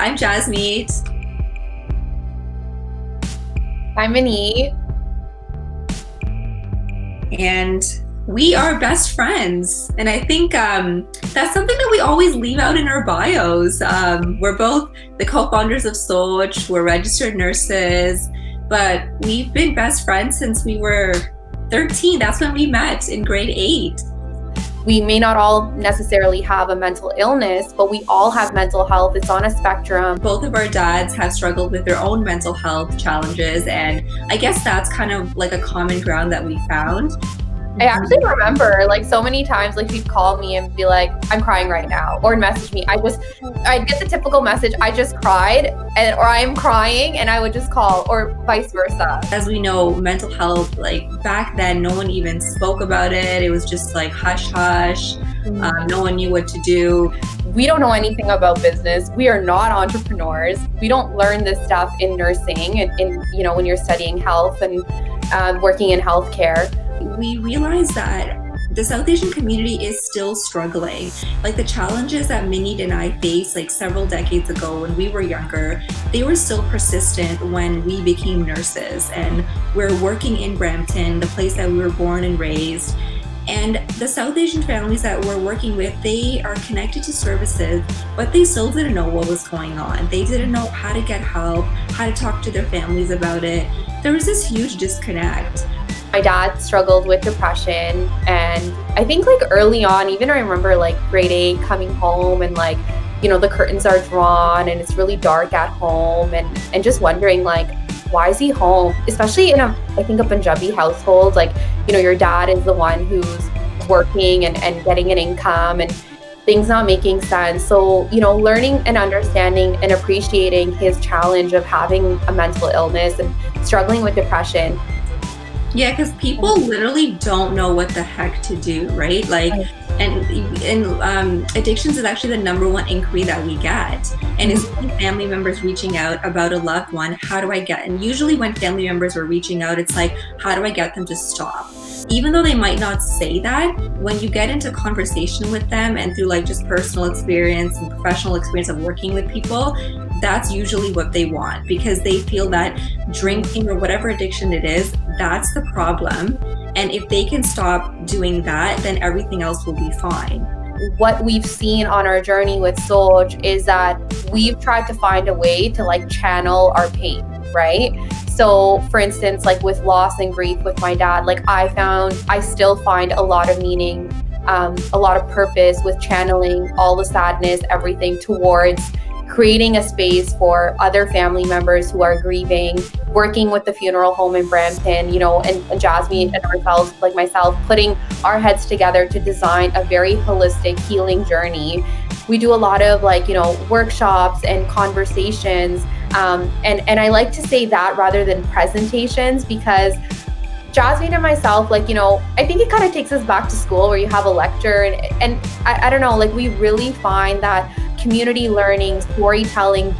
I'm Jasmeet. I'm Maneet. And we are best friends. And I think that's something that we always leave out in our bios. We're both the co-founders of SOCH. We're registered nurses, but we've been best friends since we were 13. That's when we met in grade 8. We may not all necessarily have a mental illness, but we all have mental health. It's on a spectrum. Both of our dads have struggled with their own mental health challenges, and I guess that's kind of like a common ground that we found. I actually remember so many times she'd call me and be like, I'm crying right now, or message me. I'd get the typical message, I just cried, or I'm crying, and I would just call, or vice versa. As we know, mental health, back then, no one even spoke about it. It was just hush hush. No one knew what to do. We don't know anything about business. We are not entrepreneurs. We don't learn this stuff in nursing and when you're studying health and working in healthcare. We realized that the South Asian community is still struggling. The challenges that Maneet and I faced several decades ago when we were younger, they were still persistent when we became nurses, and we're working in Brampton, the place that we were born and raised. And the South Asian families that we're working with, they are connected to services, but they still didn't know what was going on. They didn't know how to get help, how to talk to their families about it. There was this huge disconnect. My dad struggled with depression, and I think early on, even I remember grade 8 coming home and the curtains are drawn and it's really dark at home, and just wondering why is he home? Especially in a Punjabi household, your dad is the one who's working and getting an income and things not making sense. So, learning and understanding and appreciating his challenge of having a mental illness and struggling with depression. Yeah, because people literally don't know what the heck to do, right? And addictions is actually the number one inquiry that we get. And it's family members reaching out about a loved one. How do I get? And usually when family members are reaching out, it's how do I get them to stop? Even though they might not say that, when you get into conversation with them and through just personal experience and professional experience of working with people, that's usually what they want, because they feel that drinking or whatever addiction it is, that's the problem. And if they can stop doing that, then everything else will be fine. What we've seen on our journey with SOCH is that we've tried to find a way to channel our pain, right? So for instance, with loss and grief with my dad, I still find a lot of meaning, a lot of purpose with channeling all the sadness, everything towards creating a space for other family members who are grieving, working with the funeral home in Brampton, and Jasmine and ourselves, myself, putting our heads together to design a very holistic healing journey. We do a lot of workshops and conversations, and I like to say that rather than presentations, because Jasmine and myself, I think it kind of takes us back to school where you have a lecture, and I don't know, we really find that community learning, storytelling,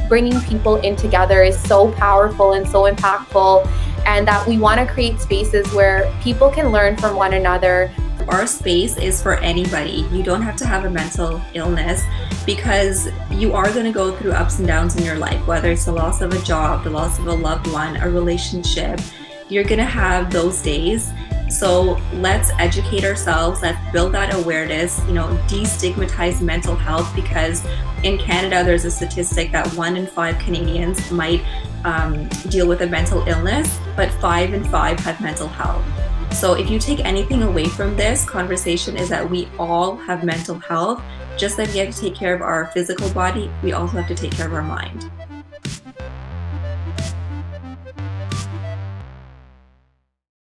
bringing people in together is so powerful and so impactful, and that we want to create spaces where people can learn from one another. Our space is for anybody. You don't have to have a mental illness, because you are going to go through ups and downs in your life, whether it's the loss of a job, the loss of a loved one, a relationship. You're going to have those days. So let's educate ourselves, let's build that awareness, destigmatize mental health, because in Canada, there's a statistic that 1 in 5 Canadians might deal with a mental illness, but 5 in 5 have mental health. So if you take anything away from this conversation, is that we all have mental health. Just like we have to take care of our physical body, we also have to take care of our mind.